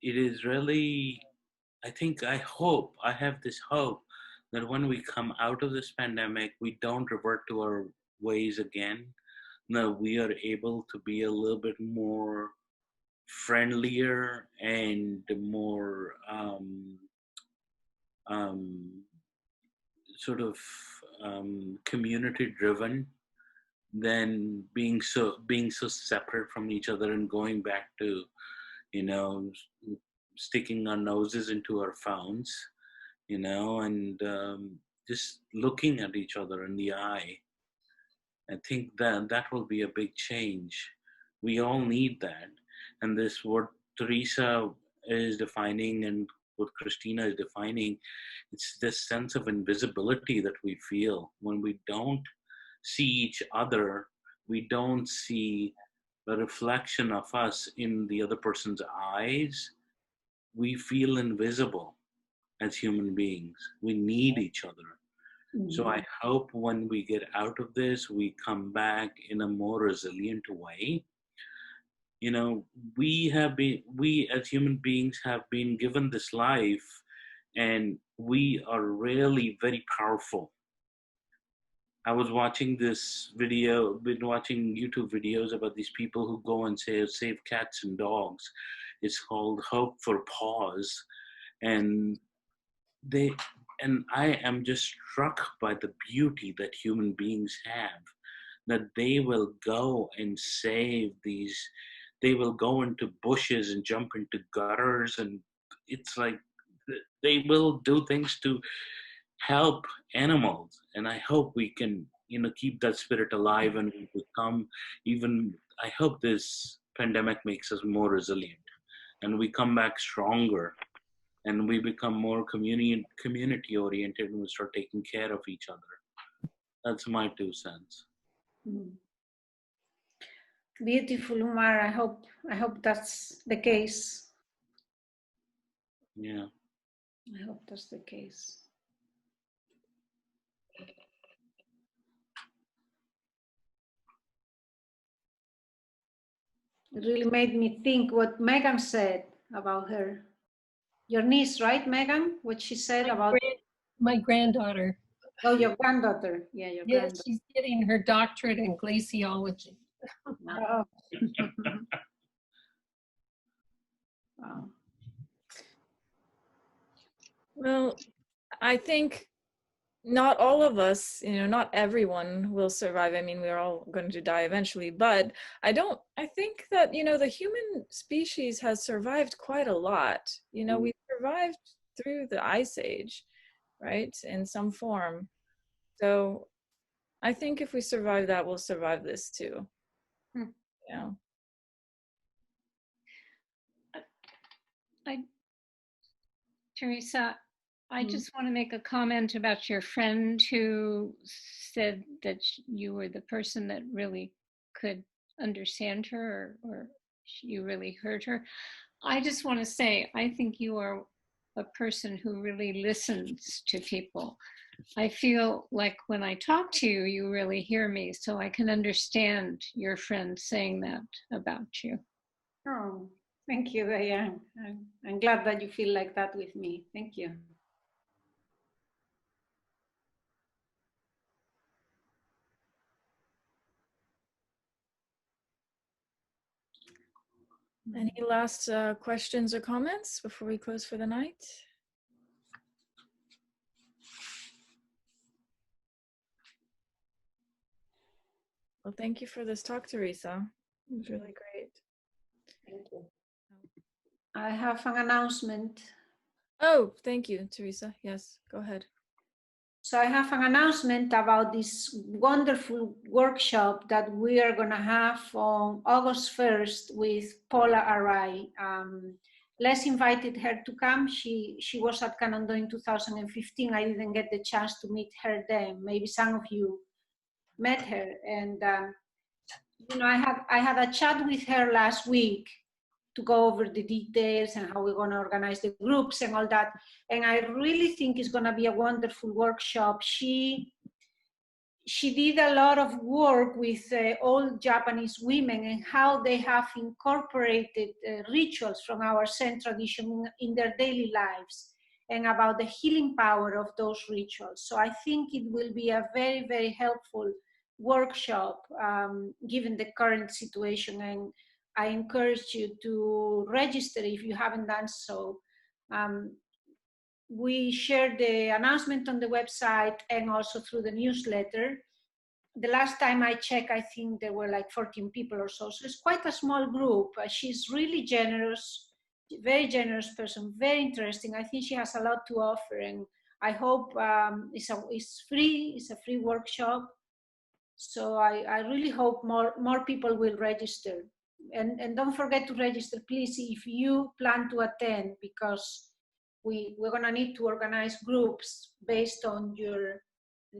it is really, I have this hope that when we come out of this pandemic, we don't revert to our ways again. No, we are able to be a little bit more friendlier and more sort of community driven than being so separate from each other and going back to sticking our noses into our phones, and just looking at each other in the eye. I think that will be a big change. We all need that. And this, what Teresa is defining and what Christina is defining, it's this sense of invisibility that we feel when we don't see each other. We don't see a reflection of us in the other person's eyes. We feel invisible as human beings. We need each other. So I hope when we get out of this, we come back in a more resilient way. We as human beings have been given this life, and we are really very powerful. I was watching been watching YouTube videos about these people who go and save cats and dogs. It's called Hope for Paws. And and I am just struck by the beauty that human beings have, that they will go and save these, they will go into bushes and jump into gutters, and it's like they will do things to help animals. And I hope we can, keep that spirit alive, and we become even, I hope this pandemic makes us more resilient and we come back stronger, and we become more community oriented, and we start taking care of each other. That's my 2 cents. Beautiful, Umar. I hope that's the case. Yeah. I hope that's the case. It really made me think what Megan said about her. Your niece, right, Megan? What she said about my granddaughter. Oh, your granddaughter. Yeah, your Yes, granddaughter. she's getting her doctorate in glaciology. Oh. Wow. Well, I think not all of us, not everyone will survive. I mean, we're all going to die eventually, but I think that, the human species has survived quite a lot. We survived through the Ice Age, right? In some form. So I think if we survive that, we'll survive this too. Yeah. Teresa, I just want to make a comment about your friend who said that you were the person that really could understand her, or you really heard her. I just want to say, I think you are a person who really listens to people. I feel like when I talk to you, you really hear me, so I can understand your friend saying that about you. Oh, thank you, Diane. I'm glad that you feel like that with me. Thank you. Any last questions or comments before we close for the night? Well, thank you for this talk, Teresa. It was really great. Thank you. I have an announcement. Oh, thank you, Teresa. Yes, go ahead. So I have an announcement about this wonderful workshop that we are going to have on August 1st with Paula Arai. Les invited her to come. She was at Kannon in 2015. I didn't get the chance to meet her then. Maybe some of you met her. And I had a chat with her last week to go over the details and how we're going to organize the groups and all that. And I really think it's going to be a wonderful workshop. She did a lot of work with all Japanese women and how they have incorporated rituals from our Zen tradition in their daily lives, and about the healing power of those rituals. So I think it will be a very, very helpful workshop given the current situation, and I encourage you to register if you haven't done so. We shared the announcement on the website and also through the newsletter. The last time I checked, I think there were like 14 people or so. So it's quite a small group. She's really generous, very generous person, very interesting. I think she has a lot to offer, and I hope it's free. It's a free workshop. So I really hope more people will register. And don't forget to register, please, if you plan to attend, because we're gonna need to organize groups based on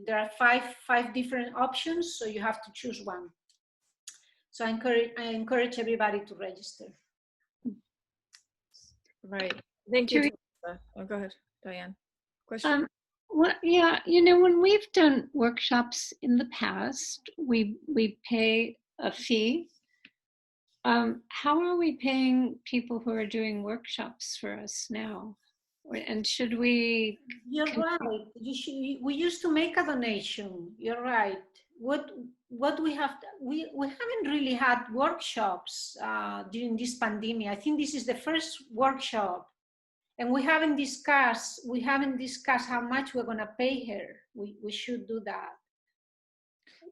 there are five different options, so you have to choose one. So I encourage everybody to register. Right. Thank you, Teresa. Oh, go ahead, Diane. Question? Well, yeah, when we've done workshops in the past, we pay a fee. How are we paying people who are doing workshops for us now? And should we? You're right. We used to make a donation. You're right. What we haven't really had workshops during this pandemic. I think this is the first workshop And we haven't discussed how much we're going to pay her. We should do that.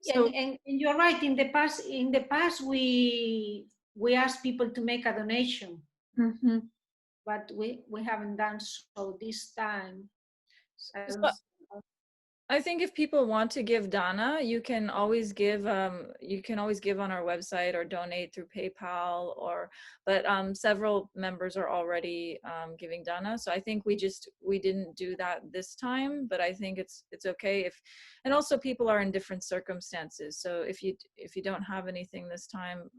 So, and you're right. In the past, we asked people to make a donation, but we haven't done so this time. I think if people want to give Dana, you can always give on our website or donate through PayPal but several members are already giving Dana. So I think we didn't do that this time, but I think it's okay and also people are in different circumstances. So if you don't have anything this time,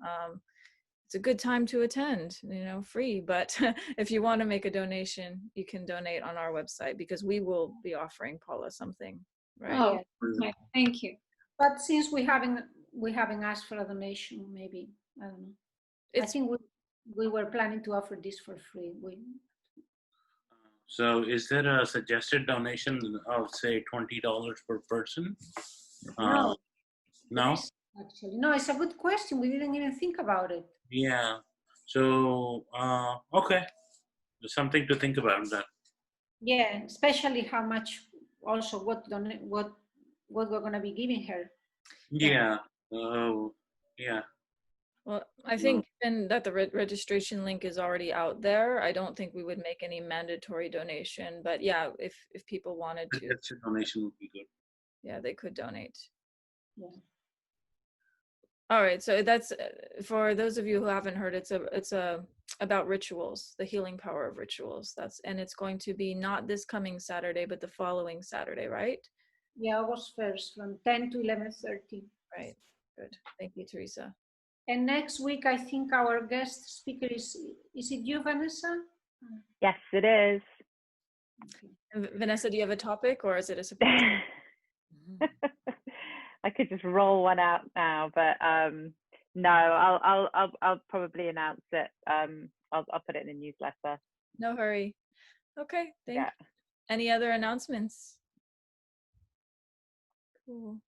it's a good time to attend, free, but if you want to make a donation, you can donate on our website because we will be offering Paula something. Right. Oh, thank you. But since we haven't asked for a donation, maybe I don't know. I think we were planning to offer this for free. So, is there a suggested donation of say $20 per person? No. No. Actually, no. It's a good question. We didn't even think about it. Yeah. So, okay, there's something to think about that. Yeah, especially how much. Also, what we're going to be giving her. Yeah. Yeah. Well, I think given that the registration link is already out there, I don't think we would make any mandatory donation. But yeah, if people wanted to, a donation would be good. Yeah, they could donate. Yeah. All right, so that's for those of you who haven't heard. It's about rituals, the healing power of rituals. And it's going to be not this coming Saturday, but the following Saturday, right? Yeah, August 1st from 10 to 11:30. Right. Good. Thank you, Teresa. And next week, I think our guest speaker is it you, Vanessa? Yes, it is. And Vanessa, do you have a topic or is it a surprise? I could just roll one out now, but no, I'll probably announce it. I'll put it in the newsletter. No hurry. Okay, thank you. Any other announcements? Cool.